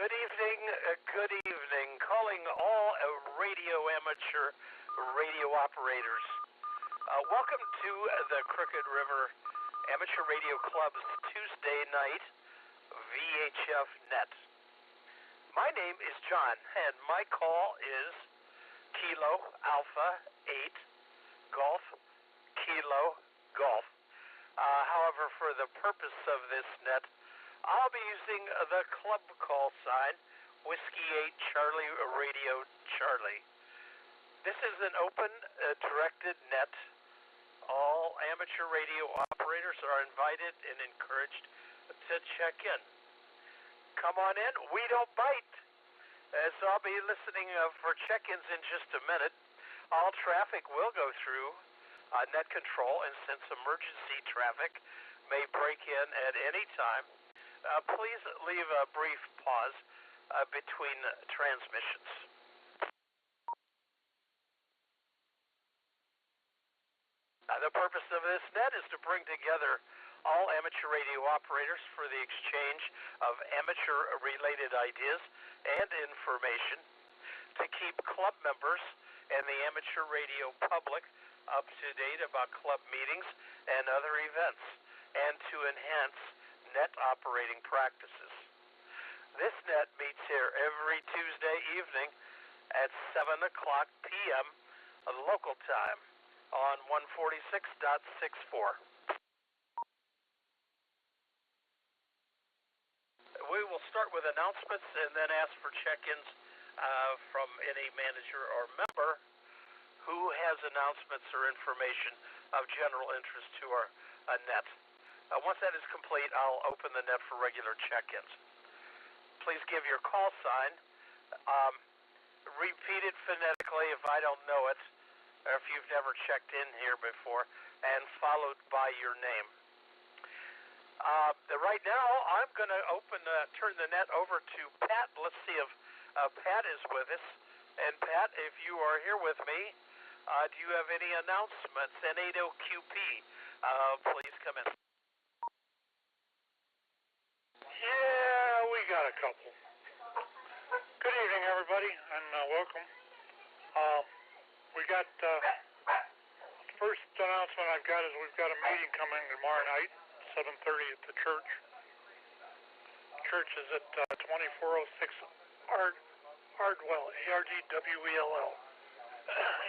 Good evening. Calling all radio amateur radio operators. Welcome to the Crooked River Amateur Radio Club's Tuesday night VHF net. My name is John, and my call is Kilo Alpha 8 Golf Kilo Golf. However, for the purpose of this net, I'll be using the club call sign, Whiskey 8 Charlie Radio Charlie. This is an open, directed net. All amateur radio operators are invited and encouraged to check in. Come on in, we don't bite. So I'll be listening for check-ins in just a minute. All traffic will go through net control, and since emergency traffic may break in at any time, please leave a brief pause between transmissions. The purpose of this net is to bring together all amateur radio operators for the exchange of amateur-related ideas and information, to keep club members and the amateur radio public up to date about club meetings and other events, and to enhance net operating practices. This net meets here every Tuesday evening at 7 o'clock p.m. local time on 146.64. We will start with announcements and then ask for check-ins from any manager or member who has announcements or information of general interest to our net. Once that is complete, I'll open the net for regular check-ins. Please give your call sign. Repeat it phonetically if I don't know it, or if you've never checked in here before, and followed by your name. Right now, I'm going to turn the net over to Pat. Let's see if Pat is with us. And Pat, if you are here with me, do you have any announcements? N80QP, please come in. Yeah, we got a couple. Good evening, everybody, and welcome. We got the first announcement I've got is we've got a meeting coming tomorrow night, 7:30 at the church. Church is at 2406 Ardwell, ARDWELL,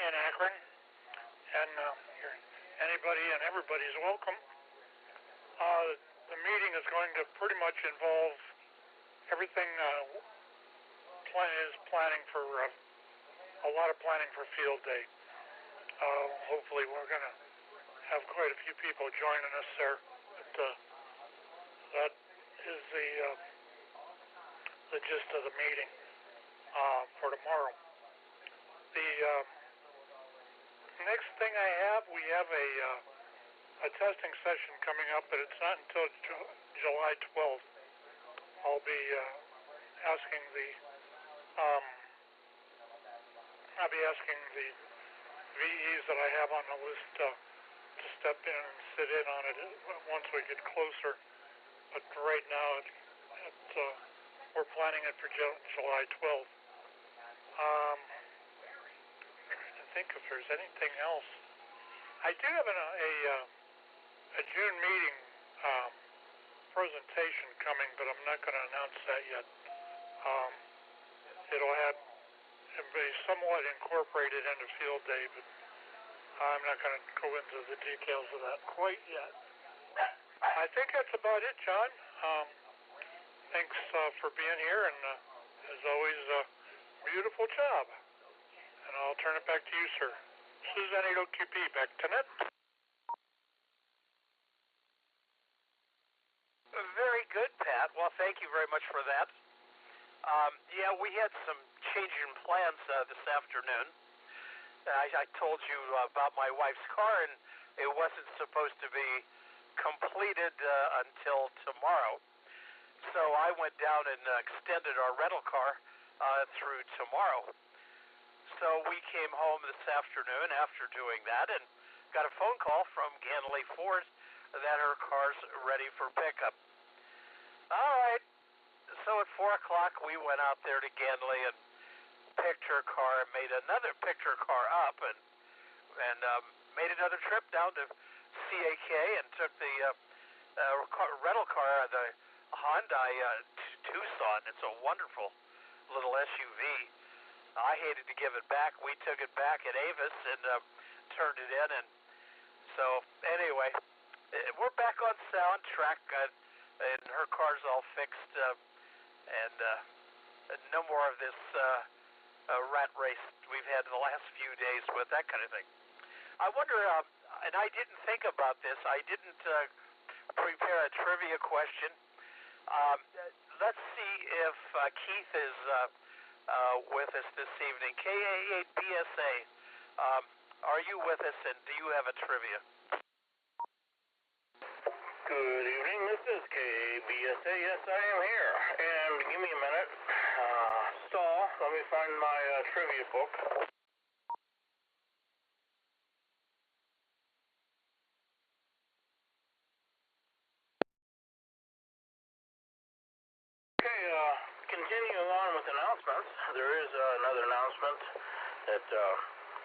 in Akron, and anybody and everybody's welcome. The meeting is going to pretty much involve everything. Planning for a lot of planning for field day. Hopefully, we're going to have quite a few people joining us there. But that is the gist of the meeting for tomorrow. The next thing we have a testing session coming up, but it's not until July 12th. I'll be asking the VEs that I have on the list to step in and sit in on it once we get closer. But right now, we're planning it for July 12th. Trying to think if there's anything else. I do have a June meeting presentation coming, but I'm not going to announce that yet. It'll be somewhat incorporated into field day, but I'm not going to go into the details of that quite yet. I think that's about it, John. Thanks for being here, and as always, beautiful job. And I'll turn it back to you, sir. Susan 80QP, back to net. Very good, Pat. Well, thank you very much for that. Yeah, we had some change in plans this afternoon. I told you about my wife's car, and it wasn't supposed to be completed until tomorrow. So I went down and extended our rental car through tomorrow. So we came home this afternoon after doing that and got a phone call from Ganley Ford that her car's ready for pickup. All right. so at 4 o'clock, we went out there to Ganley and picked her car and picked her car up and made another trip down to CAK and took the rental car, the Hyundai Tucson. It's a wonderful little SUV. I hated to give it back. We took it back at Avis and turned it in. And so, anyway, we're back on soundtrack, and her car's all fixed, and no more of this rat race we've had in the last few days with that kind of thing. I wonder, and I didn't think about this. I didn't prepare a trivia question. Let's see if Keith is with us this evening. KA8BSA, are you with us, and do you have a trivia? Good evening, this is KA8BSA. Yes, I am here. And give me a minute. Stall, let me find my trivia book. Okay, continuing on with announcements. There is another announcement that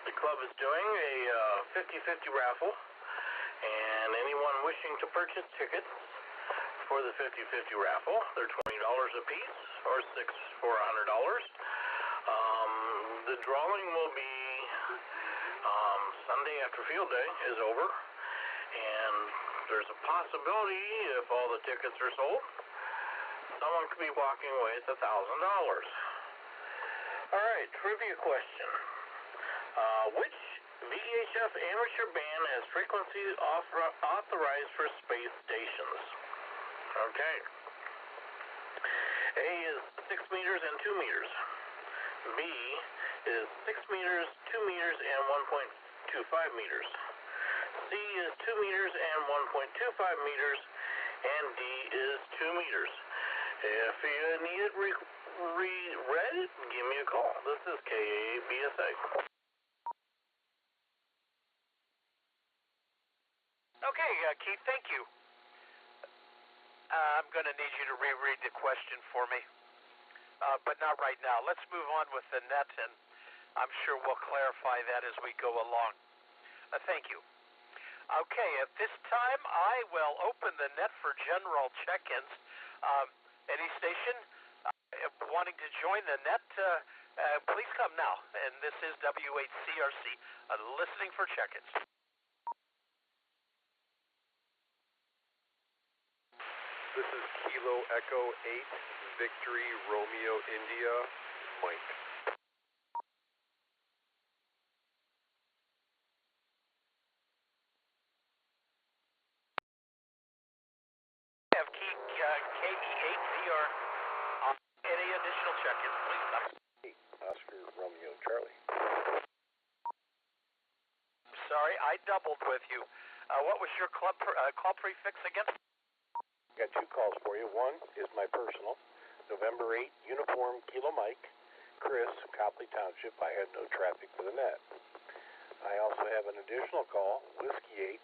the club is doing a 50-50 raffle, and anyone wishing to purchase tickets for the 50-50 raffle, they're $20 a piece, or 6 for $100. The drawing will be Sunday after field day is over, and there's a possibility, if all the tickets are sold, someone could be walking away at $1,000. All right, trivia question. Which VHF amateur band has frequencies authorized for space stations? Okay. A is 6 meters and 2 meters. B is 6 meters, 2 meters, and 1.25 meters. C is 2 meters and 1.25 meters. And D is 2 meters. If you need it read, give me a call. This is KA8BSA. Okay, Keith, thank you. I'm going to need you to reread the question for me, but not right now. Let's move on with the net, and I'm sure we'll clarify that as we go along. Thank you. Okay, at this time, I will open the net for general check-ins. Any station wanting to join the net, please come now. And this is W8CRC, listening for check-ins. This is Kilo Echo 8, Victory Romeo India, Mike. Have KE8VR on any additional check-ins, please come. Oscar Romeo Charlie. Sorry, I doubled with you. What was your call prefix again? Got 2 calls for you. One is my personal, November 8, Uniform Kilo Mike, Chris, Copley Township. I had no traffic for the net. I also have an additional call, Whiskey 8,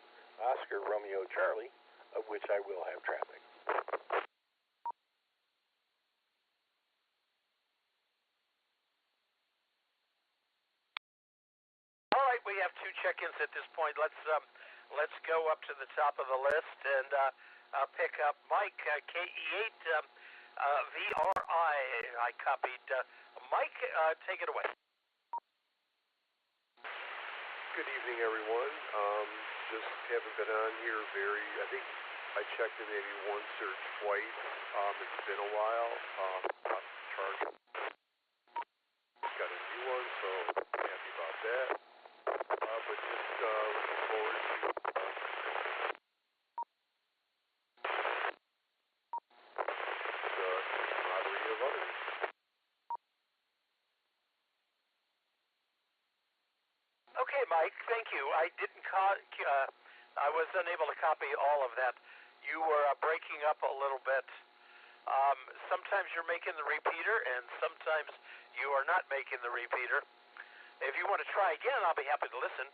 Oscar Romeo Charlie, of which I will have traffic. All right, we have 2 check-ins at this point. Let's go up to the top of the list and pick up Mike, KE8 VRI. I copied. Mike, take it away. Good evening, everyone. Just haven't been on here I think I checked in maybe once or twice. It's been a while. Charge got a new one, so happy about that. But just looking forward to the camaraderie of others. Okay, Mike, thank you. I didn't I was unable to copy all of that. You were breaking up a little bit. Sometimes you're making the repeater, and sometimes you are not making the repeater. If you want to try again, I'll be happy to listen.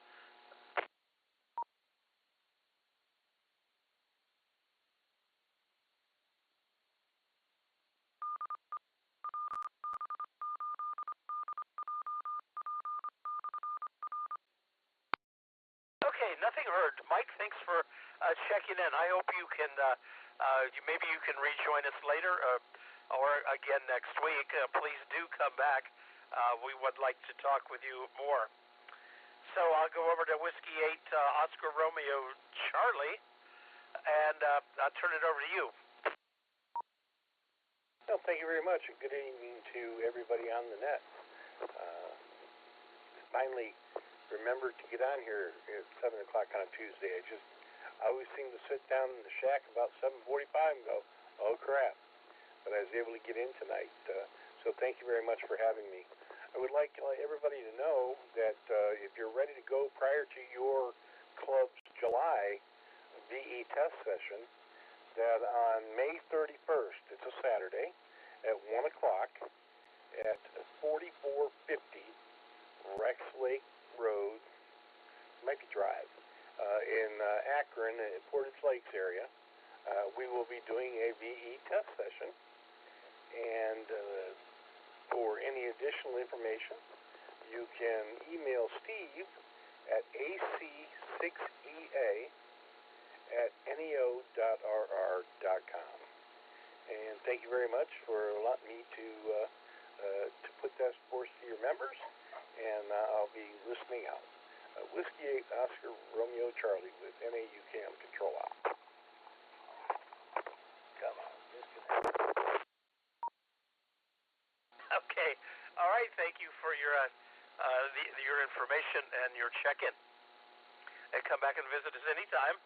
Okay, nothing heard. Mike, thanks for checking in. I hope you can, maybe you can rejoin us later or again next week. Please do come back. We would like to talk with you more. So I'll go over to Whiskey 8 Oscar Romeo Charlie, and I'll turn it over to you. Well, thank you very much, and good evening to everybody on the net. Finally remembered to get on here at 7 o'clock on a Tuesday. I always seem to sit down in the shack about 7:45 and go, oh crap. But I was able to get in tonight, so thank you very much for having me. I would like everybody to know that if you're ready to go prior to your club's July VE test session, that on May 31st, it's a Saturday, at 1 o'clock at 4450 Rex Lake Road, might be Drive, in Akron, Portage Lakes area. We will be doing a VE test session, and for any additional information, you can email Steve at ac6ea@neo.rr.com. And thank you very much for allowing me to put that forth to your members, and I'll be listening out. Whiskey 8 Oscar Romeo Charlie with NAUCAM Control Out. Come on, disconnect. Okay. All right. Thank you for your information and your check-in. And come back and visit us anytime.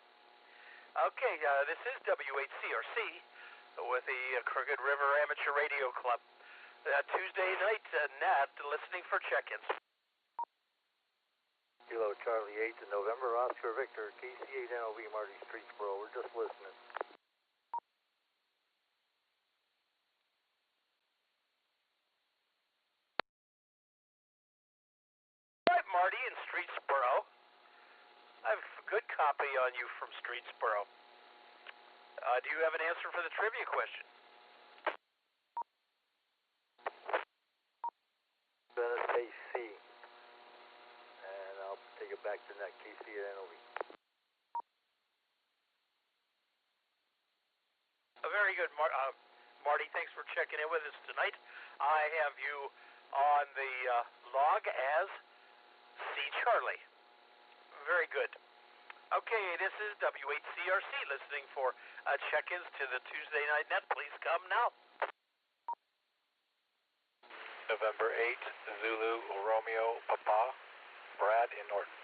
Okay. This is W8CRC with the Crooked River Amateur Radio Club. Tuesday night, Nat, listening for check-ins. Kilo Charlie 8 to November, Oscar Victor, KC8 NOV Marty Streetsboro. We're just listening. All right, Marty in Streetsboro. I have a good copy on you from Streetsboro. Do you have an answer for the trivia question? Venice AC. And I'll take it back to that KC at NOV. Very good, Marty. Thanks for checking in with us tonight. I have you on the log as C. Charlie. Very good. Okay, this is W8CRC listening for check-ins to the Tuesday night net. Please come now. November 8, Zulu Romeo Papa, Brad in Norton.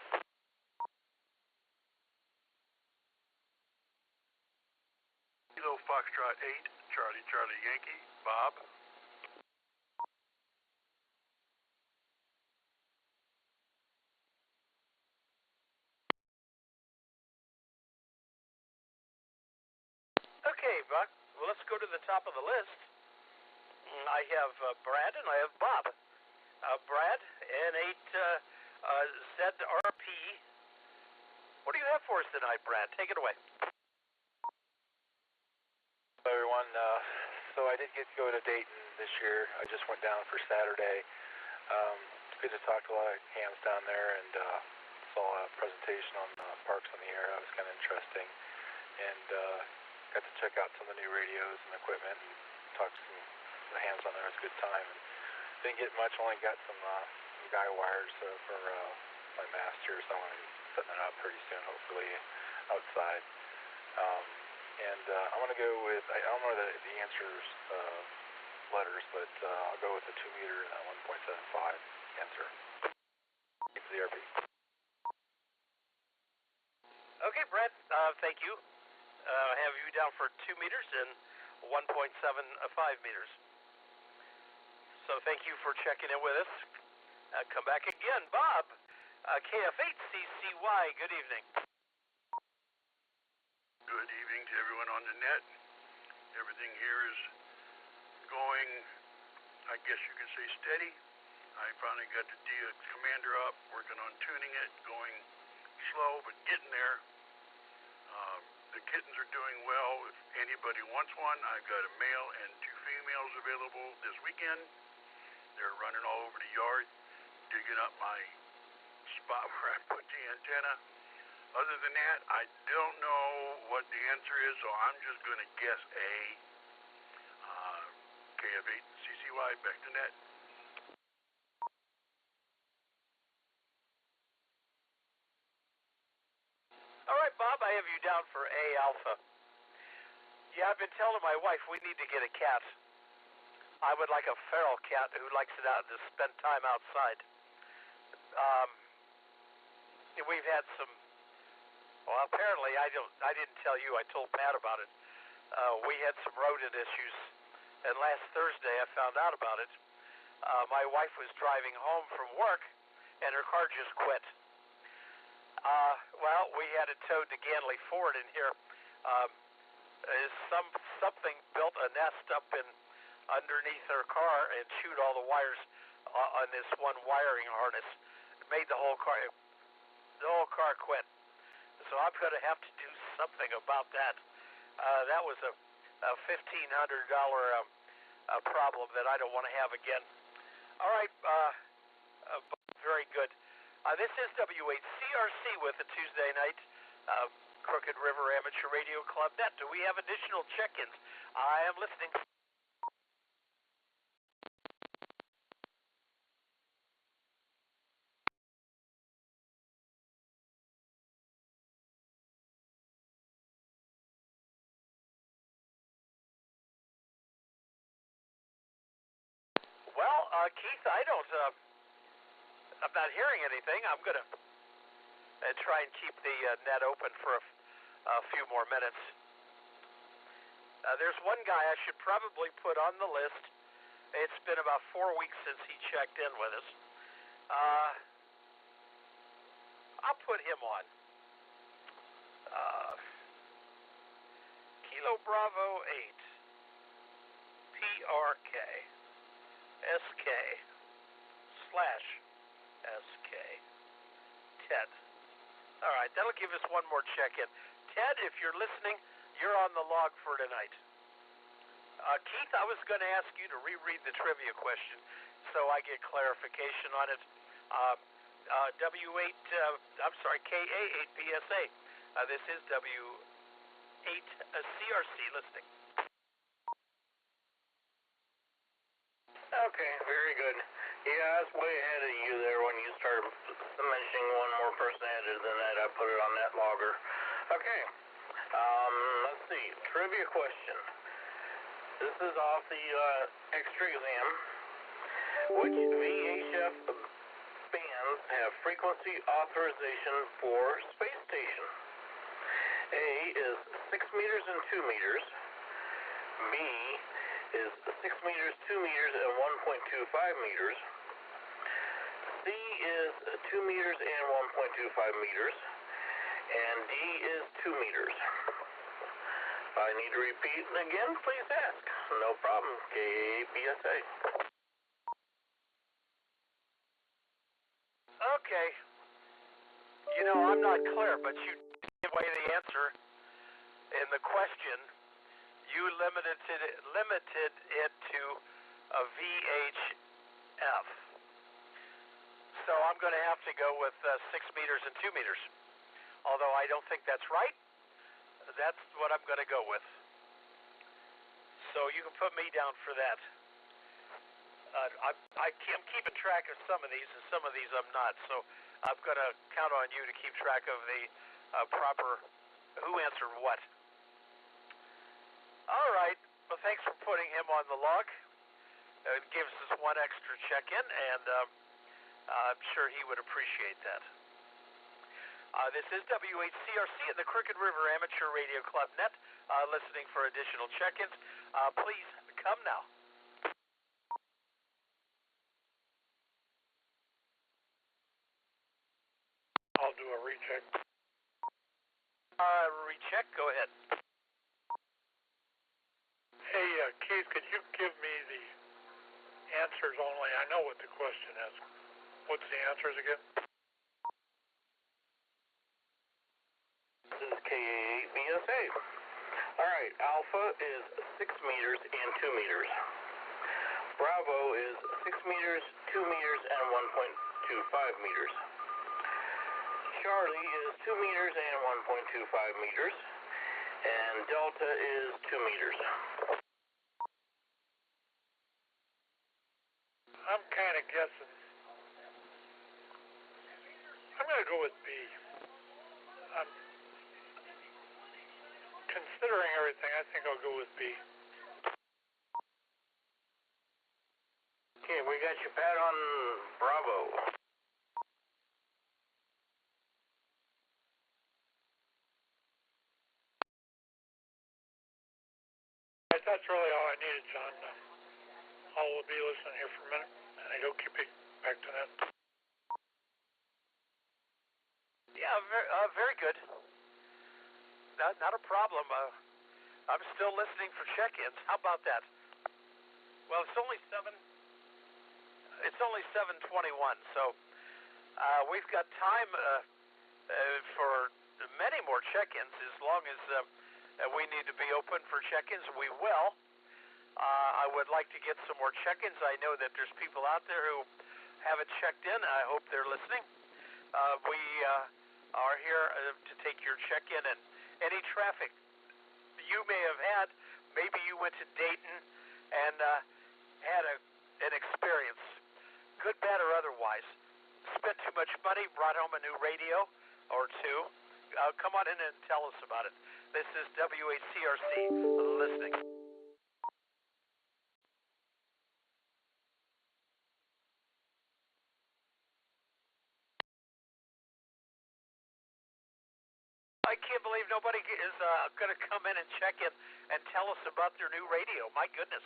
Kilo Foxtrot 8, Charlie Charlie Yankee, Bob. Okay, Buck. Well, let's go to the top of the list. I have Brad and I have Bob. Brad, N8ZRP. What do you have for us tonight, Brad? Take it away. Hello, everyone. So I did get to go to Dayton this year. I just went down for Saturday. It's good to talk to a lot of hams down there, and saw a presentation on Parks on the Air. That was kind of interesting. And got to check out some of the new radios and equipment and talk to some of the hams on there. It was a good time. And didn't get much, only got some guy wires for my master, so I'm going to be setting it up pretty soon, hopefully outside. And I'm going to go with, I don't know the answers letters, but I'll go with the 2 meter and that 1.75 answer. It's the RP. Okay, Brad, thank you. I have you down for 2 meters and 1.75 meters. So thank you for checking in with us. Come back again. Bob, KF8CCY, good evening. Good evening to everyone on the net. Everything here is going, I guess you could say, steady. I finally got the commander up, working on tuning it, going slow, but getting there. The kittens are doing well. If anybody wants one, I've got a male and 2 females available this weekend. They're running all over the yard, digging up my spot where I put the antenna. Other than that, I don't know what the answer is, so I'm just going to guess A. KF8CCY, back to net. All right, Bob, I have you down for A Alpha. Yeah, I've been telling my wife we need to get a cat. I would like a feral cat who likes it out to spend time outside. We've had some. Well, apparently I didn't tell you. I told Pat about it. We had some rodent issues, and last Thursday I found out about it. My wife was driving home from work, and her car just quit. Well, we had it towed to Ganley Ford in here. Something built a nest up in underneath her car and chewed all the wires on this one wiring harness. It made the whole car quit. So I'm going to have to do something about that. That was a $1,500 problem that I don't want to have again. All right, very good. This is W8CRC with the Tuesday night Crooked River Amateur Radio Club Net. Do we have additional check-ins? I am listening. Well, Keith, I'm not hearing anything. I'm going to try and keep the net open for a few more minutes. There's one guy I should probably put on the list. It's been about 4 weeks since he checked in with us. I'll put him on. Kilo Bravo 8 PRK SK /SK Ted. All right, that'll give us one more check-in. Ted, if you're listening, you're on the log for tonight. Keith, I was going to ask you to reread the trivia question so I get clarification on it. KA8BSA. This is W8CRC listening. Okay, very good. Yeah, I was way ahead of you there when you started mentioning one more person added than that. I put it on that logger. Okay, let's see. Trivia question. This is off the extra exam. Which VHF bands have frequency authorization for space station? A is 6 meters and 2 meters. B is 6 meters, 2 meters, and 1.25 meters. C is 2 meters and 1.25 meters. And D is 2 meters. If I need to repeat again, please ask. No problem. KBSA. Okay. You know, I'm not clear, but you gave away the answer in the question. You limited it to a VHF. So I'm going to have to go with 6 meters and 2 meters. Although I don't think that's right, that's what I'm going to go with. So you can put me down for that. I'm keeping track of some of these, and some of these I'm not. So I'm going to count on you to keep track of the proper who answered what. All right. Well, thanks for putting him on the log. It gives us one extra check-in, and I'm sure he would appreciate that. This is W8CRC at the Crooked River Amateur Radio Club Net, listening for additional check-ins. Please come now. I'll do a recheck. Recheck, go ahead. Hey, Keith, could you give me the answers only? I know what the question is. What's the answers again? This is KA8BSA. All right, Alpha is 6 meters and 2 meters. Bravo is 6 meters, 2 meters, and 1.25 meters. Charlie is 2 meters and 1.25 meters, and Delta is 2 meters. I'm kind of guessing. I'm going to go with B. Considering everything, I think I'll go with B. Okay, we got you, Pat, on Bravo. That's really all I needed, John. I'll be listening here for a minute, and I don't keep it back to that. Yeah, very good. Not a problem. I'm still listening for check-ins. How about that? Well, it's only 7:21, so we've got time for many more check-ins. As long as we need to be open for check-ins, we will. I would like to get some more check-ins. I know that there's people out there who haven't checked in. I hope they're listening. We are here to take your check-in and any traffic you may have had. Maybe you went to Dayton and had an experience, good, bad, or otherwise. Spent too much money, brought home a new radio or two. Come on in and tell us about it. This is W8CRC listening. I can't believe nobody is going to come in and check in and tell us about their new radio. My goodness.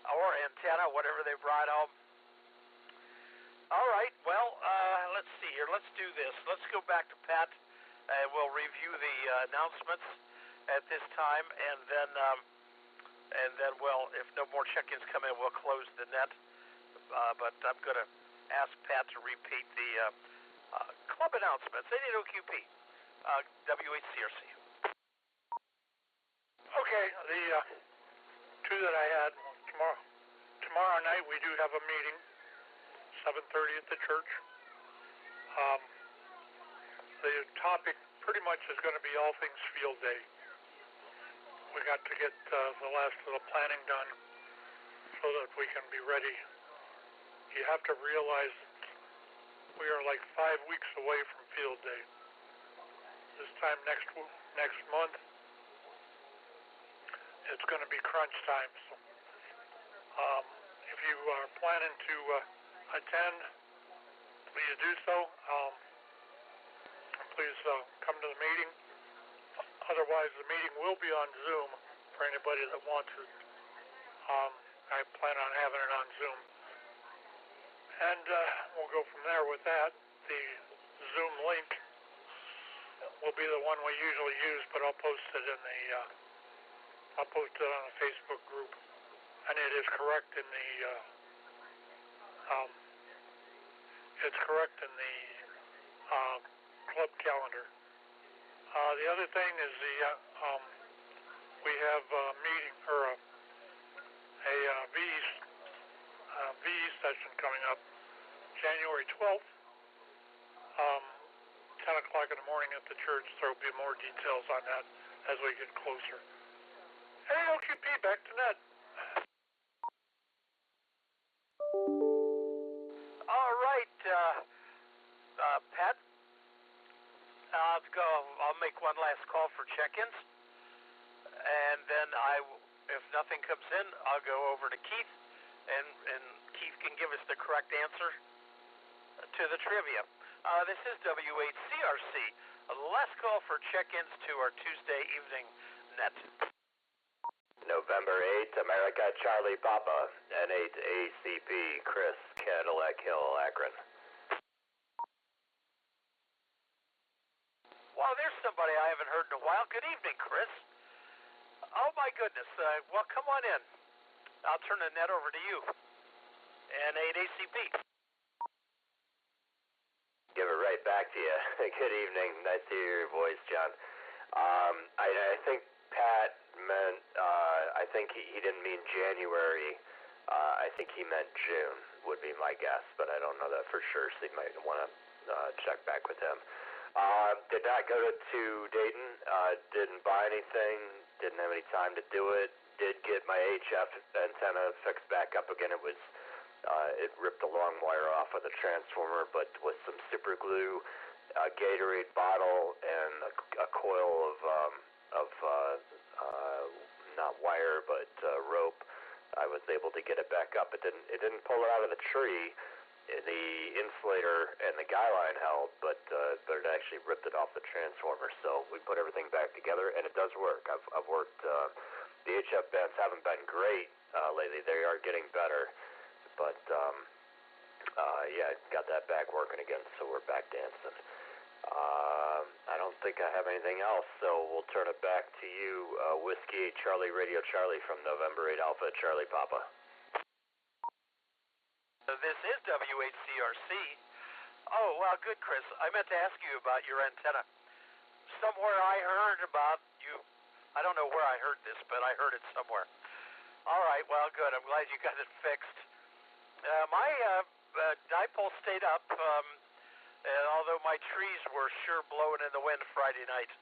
Or antenna, whatever they brought home. All right, well, let's see here. Let's do this. Let's go back to Pat, and we'll review the announcements at this time, and then well, if no more check-ins come in, we'll close the net. But I'm going to ask Pat to repeat the club announcements. 880QP, W8CRC. Okay, the two that I had tomorrow night we do have a meeting, 7:30 at the church. The topic pretty much is going to be all things field day. We got to get the last of the planning done so that we can be ready. You have to realize we are like 5 weeks away from field day. This time next month, it's going to be crunch time. So, if you are planning to attend, please do so. Please come to the meeting. Otherwise, the meeting will be on Zoom for anybody that wants it. I plan on having it on Zoom. And we'll go from there with that. The Zoom link will be the one we usually use, but I'll post it on the Facebook group. And it is correct in the club calendar. The other thing is we have a meeting or a VE session coming up January 12th, 10 o'clock in the morning at the church. There will be more details on that as we get closer. Hey, LQP, back to net. All right, Pat. I'll make one last call for check-ins, and then if nothing comes in, I'll go over to Keith, and Keith can give us the correct answer to the trivia. This is W8CRC. Last call for check-ins to our Tuesday evening net. November 8th, America Charlie Papa, N8 ACP, Chris, Cadillac Hill, Akron. Well, there's somebody I haven't heard in a while. Good evening, Chris. Oh, my goodness. Well, come on in. I'll turn the net over to you. N8 ACP. Give it right back to you. Good evening. Nice to hear your voice, John. I think Pat meant, I think he didn't mean January. I think he meant June would be my guess, but I don't know that for sure, so you might want to check back with him. Did not go to Dayton. Didn't buy anything. Didn't have any time to do it. Did get my HF antenna fixed back up again. It was it ripped a long wire off of the transformer, but with some super glue, a Gatorade bottle, and a coil of not wire but rope, I was able to get it back up. It didn't pull it out of the tree. The insulator and the guy line held, but it actually ripped it off the transformer. So we put everything back together, and it does work. I've worked. The HF bands haven't been great lately. They are getting better, but yeah, got that back working again. So we're back dancing. I don't think I have anything else, so we'll turn it back to you, Whiskey Charlie Radio Charlie from November 8 Alpha Charlie Papa. This is W8CRC. Oh, well, good, Chris. I meant to ask you about your antenna. Somewhere I heard about you. I don't know where I heard this, but I heard it somewhere. All right, well, good. I'm glad you got it fixed. My dipole stayed up, and although my trees were sure blowing in the wind Friday night,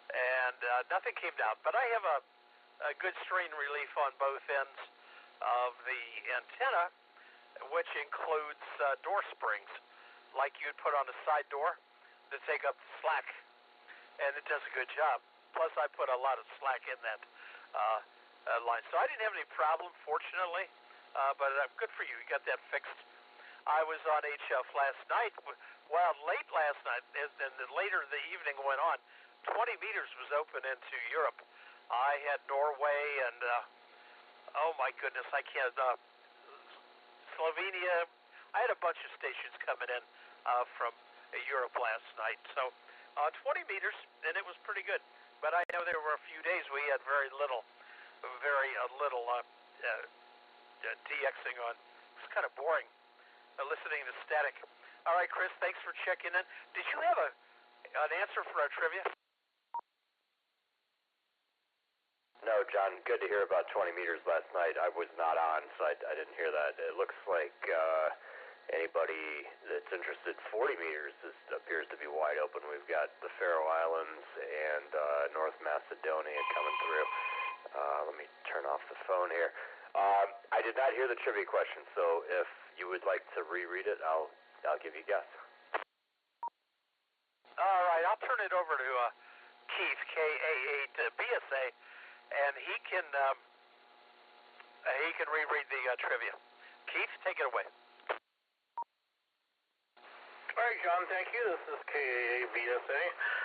and nothing came down. But I have a good strain relief on both ends of the antenna, which includes door springs, like you'd put on a side door to take up the slack, and it does a good job. Plus, I put a lot of slack in that line, so I didn't have any problem, fortunately, but good for you. You got that fixed. I was on HF last night, well, late last night, and then later the evening went on. 20 meters was open into Europe. I had Norway and, oh my goodness, I can't... Slovenia. I had a bunch of stations coming in from Europe last night. So 20 meters, and it was pretty good. But I know there were a few days we had very little DXing on. It was kind of boring listening to static. All right, Chris, thanks for checking in. Did you have an answer for our trivia? No, John, good to hear about 20 meters last night. I was not on, so I didn't hear that. It looks like anybody that's interested, 40 meters appears to be wide open. We've got the Faroe Islands and North Macedonia coming through. Let me turn off the phone here. I did not hear the trivia question, so if you would like to reread it, I'll give you a guess. All right, I'll turn it over to Keith, K-A-8 BSA. And he can reread the trivia. Keith, take it away. All right, John, thank you. This is KAABSA.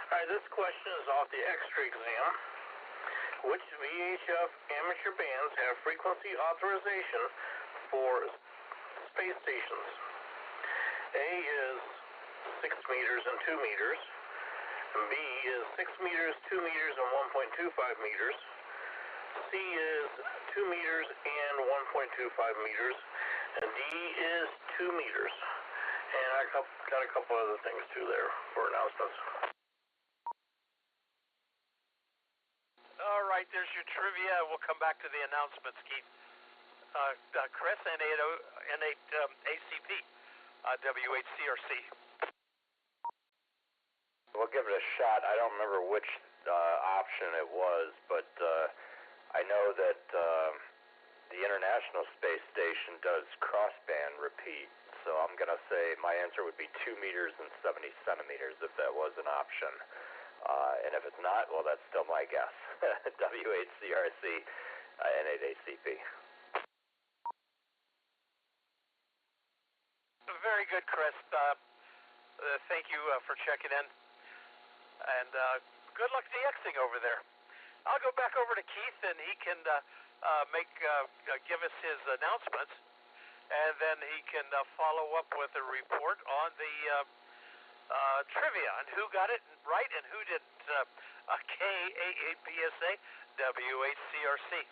All right, this question is off the extra exam. Which VHF amateur bands have frequency authorization for space stations? A is 6 meters and 2 meters. And B is 6 meters, 2 meters, and 1.25 meters. C is 2 meters and 1.25 meters, and D is 2 meters. And I got a couple other things too there for announcements. All right, there's your trivia. We'll come back to the announcements, Keith. Chris, N8 ACP, W8CRC. We'll give it a shot. I don't remember which option it was, but I know that the International Space Station does crossband repeat, so I'm going to say my answer would be 2 meters and 70 centimeters if that was an option. And if it's not, well, that's still my guess. W8CRC, N8ACP. Very good, Chris. Thank you for checking in. And good luck DXing over there. I'll go back over to Keith, and he can give us his announcements, and then he can follow up with a report on the trivia and who got it right and who didn't. K-A-8-B-S-A, W8CRC.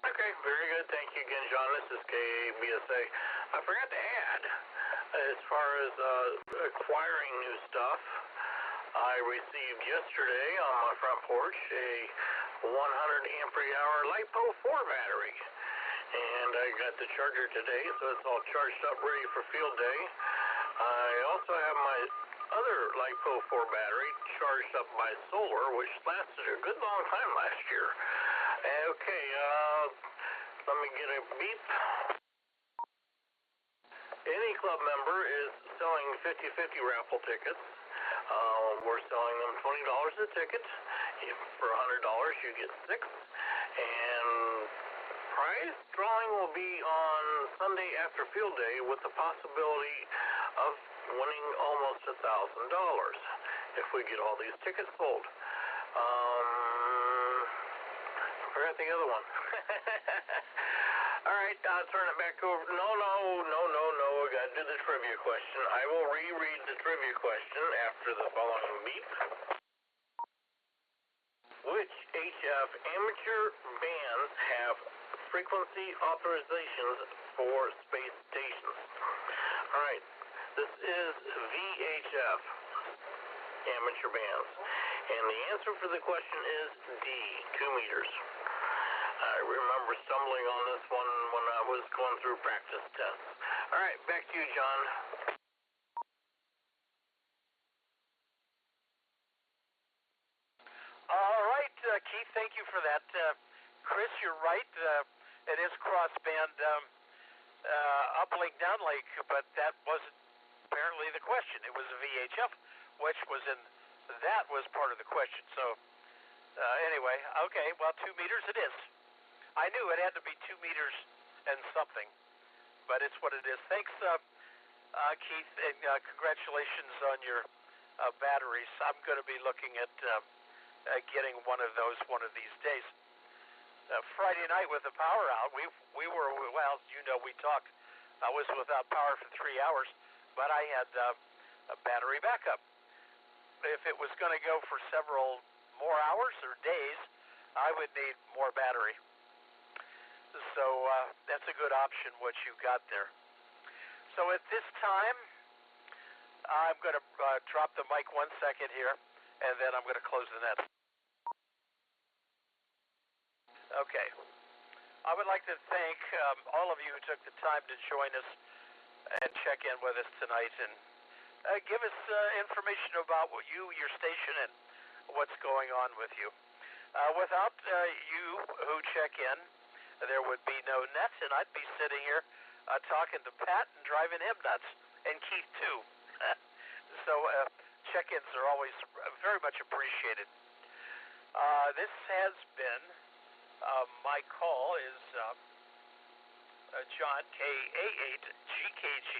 Okay, very good. Thank you again, John. This is KABSA. I forgot to add, as far as acquiring new stuff, I received yesterday on my front porch a 100 ampere hour LiPo 4 battery. And I got the charger today, so it's all charged up, ready for field day. I also have my other LiPo4 battery charged up by solar, which lasted a good long time last year. Okay, let me get a beep. Any club member is selling 50/50 raffle tickets. We're selling them $20 a ticket. For $100, you get 6. And prize drawing will be on Sunday after field day with the possibility of winning almost $1,000 if we get all these tickets sold. I forgot the other one. All right, I'll turn it back over. No. I got to do the trivia question. I will reread the trivia question after the following beep. Which HF amateur bands have frequency authorizations for space stations? All right, this is VHF amateur bands. And the answer for the question is D, 2 meters. I remember stumbling on this one when I was going through practice tests. All right, back to you, John. All right, Keith, thank you for that. Chris, you're right. It is crossband uplink, downlink, but that wasn't apparently the question. It was a VHF, which was part of the question. So anyway, okay, well, 2 meters it is. I knew it had to be 2 meters and something, but it's what it is. Thanks, Keith, and congratulations on your batteries. I'm going to be looking at getting one of those one of these days. Friday night with the power out, we were, well, we talked. I was without power for 3 hours, but I had a battery backup. If it was going to go for several more hours or days, I would need more battery. So that's a good option, what you got there. So at this time, I'm going to drop the mic 1 second here, and then I'm going to close the net. Okay. I would like to thank all of you who took the time to join us and check in with us tonight and give us information about you, your station, and what's going on with you. Without you who check in, there would be no net, and I'd be sitting here talking to Pat and driving him nuts, and Keith too. So check-ins are always very much appreciated. This has been, my call is John, K-A-8-G-K-G,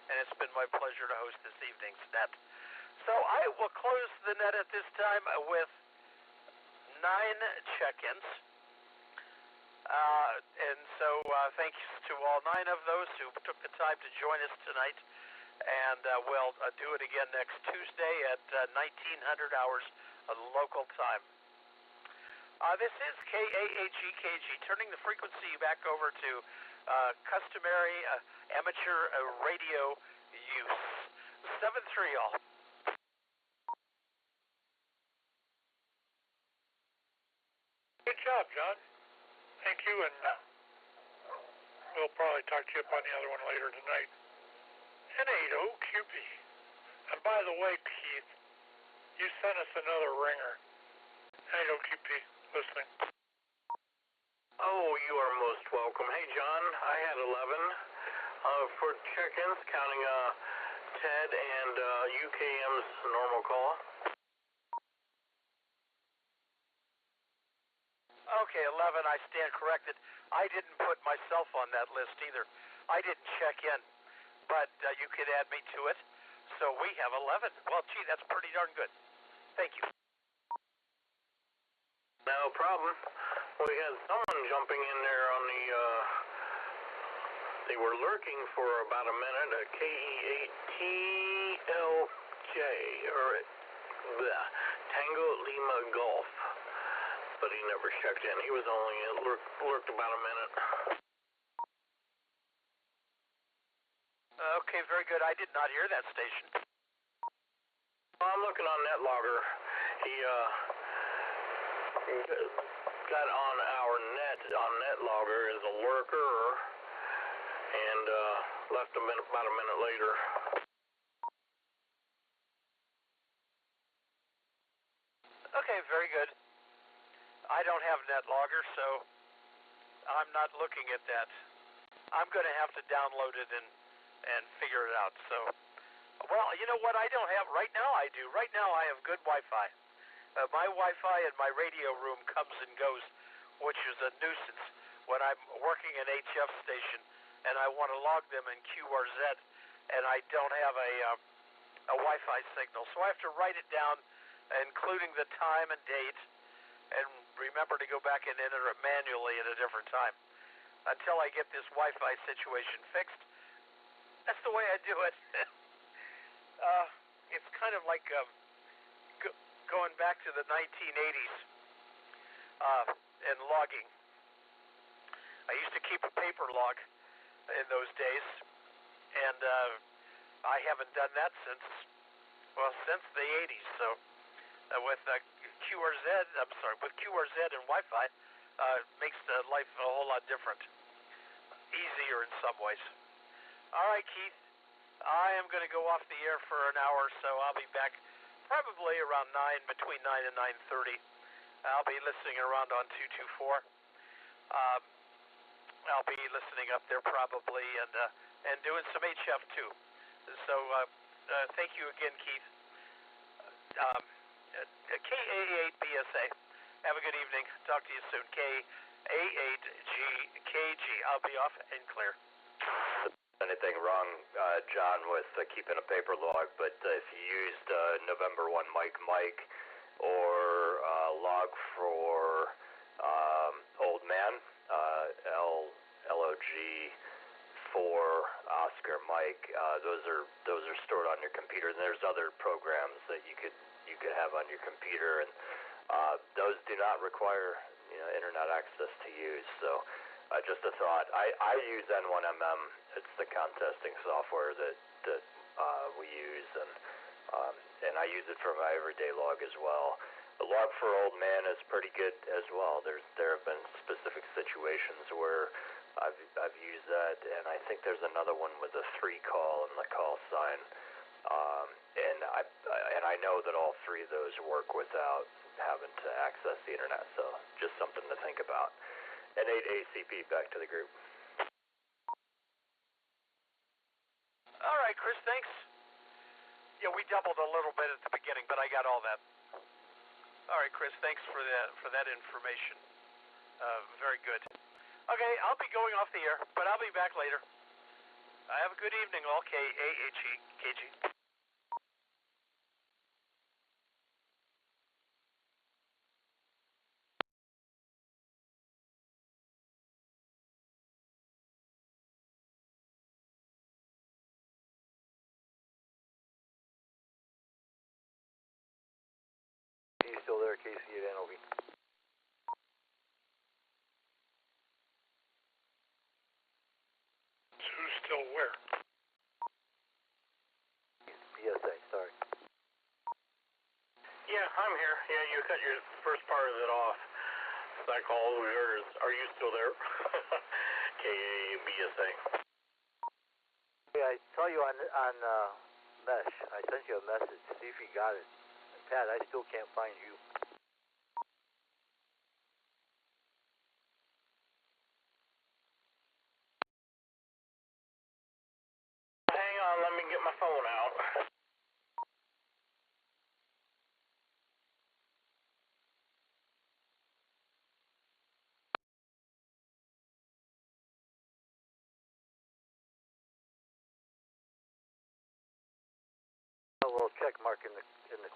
and it's been my pleasure to host this evening's net. So I will close the net at this time with 9 check-ins. And so thanks to all 9 of those who took the time to join us tonight. And we'll do it again next Tuesday at 1900 hours local time. This is KAAGKG, turning the frequency back over to customary amateur radio use. 7-3 all. Good job, John. Thank you, and we'll probably talk to you up on the other one later tonight. N80QB. And by the way, Keith, you sent us another ringer. N80QB, listening. Oh, you are most welcome. Hey, John, I had 11 for check-ins, counting Ted and UKM's normal call. Okay, 11, I stand corrected. I didn't put myself on that list either. I didn't check in, but you could add me to it. So we have 11. Well, gee, that's pretty darn good. Thank you. No problem. We had someone jumping in there on the, they were lurking for about a minute, a KE8TLJ, or Tango Lima Golf. But he never checked in. He was only lurked about a minute. Okay, very good. I did not hear that station. I'm looking on NetLogger. He got on our net on NetLogger as a lurker and left about a minute later. Okay, very good. I don't have NetLogger, so I'm not looking at that. I'm going to have to download it and figure it out. So, well, you know what I don't have right now? I do. Right now I have good Wi-Fi. My Wi-Fi in my radio room comes and goes, which is a nuisance when I'm working an HF station and I want to log them in QRZ and I don't have a Wi-Fi signal. So I have to write it down, including the time and date, and remember to go back and enter it manually at a different time. Until I get this Wi-Fi situation fixed, that's the way I do it. It's kind of like going back to the 1980s and logging. I used to keep a paper log in those days, and I haven't done that since the 80s. So with with QRZ and Wi-Fi, makes the life a whole lot different, easier in some ways. All right, Keith, I am going to go off the air for an hour or so. I'll be back probably around 9, between 9 and 9:30. I'll be listening around on 224. I'll be listening up there probably and doing some HF too. So thank you again, Keith. K88BSA. Have a good evening. Talk to you soon. K88GKG. I'll be off and clear. Anything wrong, John, with keeping a paper log, but if you used November 1 Mike or log for Old Man, LOG 4 Oscar Mike, those are stored on your computer, and there's other programs that you could have on your computer, and those do not require internet access to use. So just a thought. I use N1MM. It's the contesting software that we use, and I use it for my everyday log as well. The log for Old Man is pretty good as well. There have been specific situations where I've used that, and I think there's another one with a 3 call and the call sign. And I know that all 3 of those work without having to access the internet. So just something to think about. And 8ACP, back to the group. All right, Chris, thanks. Yeah, we doubled a little bit at the beginning, but I got all that. All right, Chris, thanks for that information. Very good. Okay, I'll be going off the air, but I'll be back later. Have a good evening, all. KAHEKG. Are you still there, KC at NOV? Who's still where? PSA, sorry. Yeah, I'm here. Yeah, you cut your first part of it off. So I called over here. Are you still there? KABSA. Hey, I tell you on Mesh, I sent you a message. See if you got it. Pat, I still can't find you. Hang on, let me get my phone out. A little check mark in the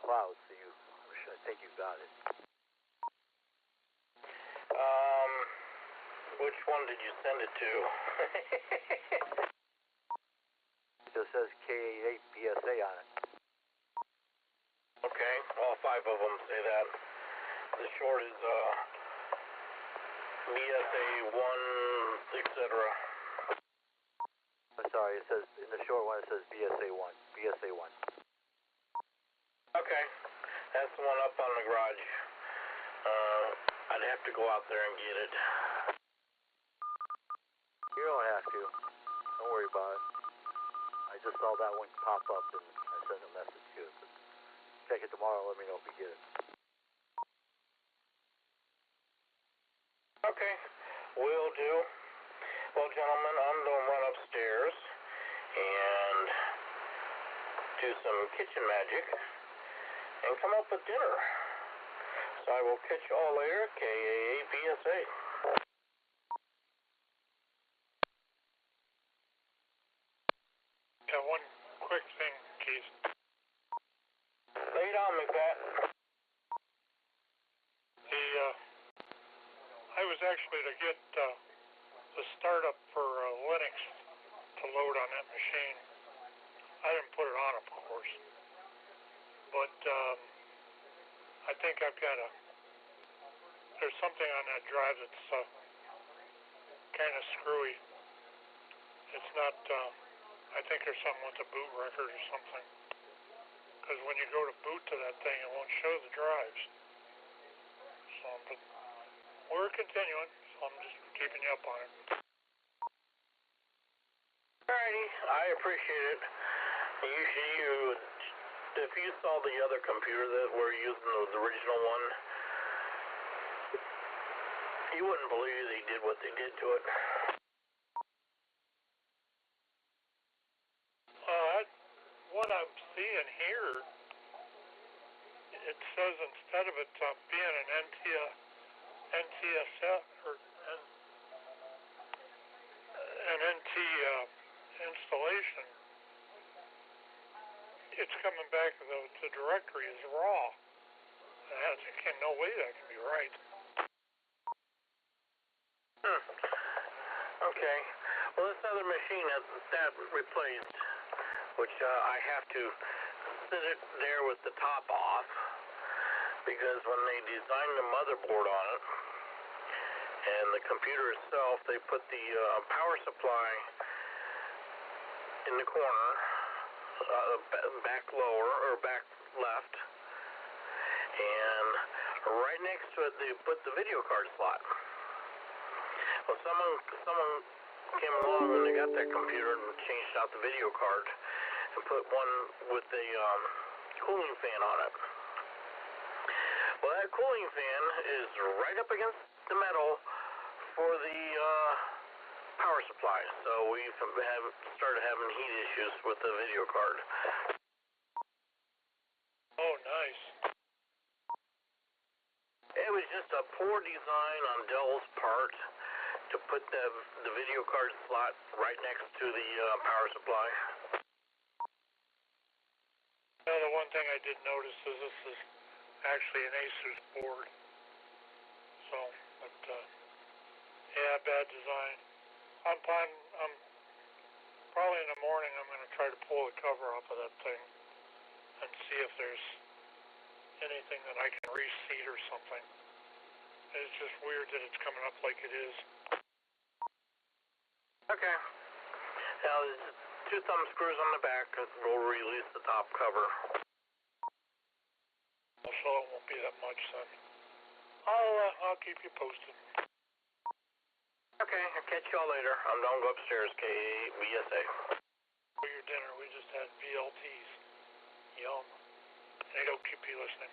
cloud, so I think you got it. Which one did you send it to? It just says K88BSA on it. Okay, all 5 of them say that. The short is BSA1, etc. I'm sorry, it says in the short one it says BSA1. BSA1. Okay, that's the one up on the garage. I'd have to go out there and get it. You don't have to. Don't worry about it. I just saw that one pop up and I sent a message to it. But check it tomorrow and let me know if you get it. Okay, will do. Well, gentlemen, I'm going to run upstairs and do some kitchen magic and come up with dinner. So I will catch you all later, KAA-BSA. Yeah, one quick thing, Keith. Lay it on me, Pat. I was actually to get the startup for Linux to load on that machine. I didn't put it on, of course, but I think I've got there's something on that drive that's kind of screwy. It's not, I think there's something with the boot record or something, because when you go to boot to that thing, it won't show the drives. So, but we're continuing, so I'm just keeping you up on it. Alrighty, I appreciate it. If you saw the other computer that we're using, the original one, you wouldn't believe they did what they did to it. What I'm seeing here, it says instead of it being an NTSF or an NT installation, it's coming back, the directory is raw. No way that can be right. Okay. Well, this other machine that replaced, which I have to sit it there with the top off, because when they designed the motherboard on it and the computer itself, they put the power supply in the corner, back lower or back left, and right next to it they put the video card slot. Well, someone came along and they got that computer and changed out the video card and put one with the cooling fan on it. Well, that cooling fan is right up against the metal for the power supply, so we've started having heat issues with the video card. Oh, nice. It was just a poor design on Dell's part to put the video card slot right next to the power supply. Now, the one thing I did notice is this is actually an Asus board. So, but yeah, bad design. I'm probably in the morning I'm going to try to pull the cover off of that thing and see if there's anything that I can reseat or something. It's just weird that it's coming up like it is. Okay. Now there's 2 thumb screws on the back that will release the top cover. So it won't be that much then. I'll keep you posted. Okay, I'll catch y'all later. I'm going to go upstairs, KBSA. For your dinner, we just had VLTs. Yum. They don't keep you listening.